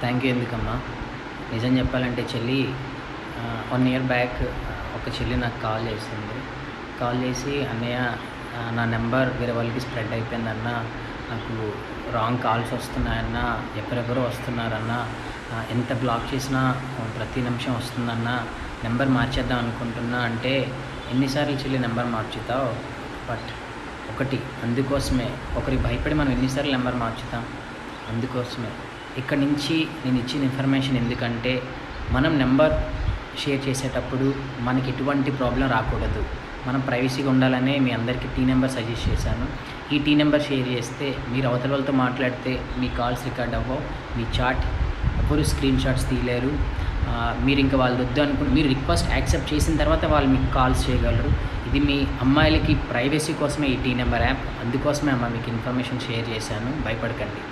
Thank you ఎందుకమ్మా. నిజం చెప్పాలంటే చెల్లి 1 ఇయర్ బ్యాక్ ఒక చెల్లి నాకు కాల్ చేసి అన్నయ్య నా నెంబర్ వేరే వాళ్ళకి స్ప్రెడ్ అయిపోయిందన్న, నాకు రాంగ్ కాల్స్ వస్తున్నాయన్న, ఎవరెవరో వస్తున్నారన్న, ఎంత బ్లాక్ చేసినా ప్రతి నిమిషం వస్తుందన్న, నెంబర్ మార్చేద్దాం అనుకుంటున్నా అంటే ఎన్నిసార్లు చెల్లి నెంబర్ మార్చుతావు? బట్ ఒకటి అందుకోసమే ఒకరికి భయపడి మనం ఎన్నిసార్లు నెంబర్ మార్చుతాం? అందుకోసమే ఇక్కడ నుంచి నేను ఇచ్చిన ఇన్ఫర్మేషన్ ఎందుకంటే మనం నెంబర్ షేర్ చేసేటప్పుడు మనకి ఎటువంటి ప్రాబ్లం రాకూడదు, మనం ప్రైవసీగా ఉండాలనే మీ అందరికీ టీ నెంబర్ సజెస్ట్ చేశాను. ఈ టీ నెంబర్ షేర్ చేస్తే మీరు అవతల వాళ్ళతో మాట్లాడితే మీ కాల్స్ రికార్డ్ అవ్వవు, మీ చాట్ ఎవరు స్క్రీన్ షాట్స్ తీయలేరు. మీరు ఇంకా వాళ్ళు వద్దు అనుకుంటే మీరు రిక్వెస్ట్ యాక్సెప్ట్ చేసిన తర్వాత వాళ్ళు మీకు కాల్స్ చేయగలరు. ఇది మీ అమ్మాయిలకి ప్రైవసీ కోసమే ఈ టీ నెంబర్ యాప్, అందుకోసమే అమ్మ మీకు ఇన్ఫర్మేషన్ షేర్ చేశాను, భయపడకండి.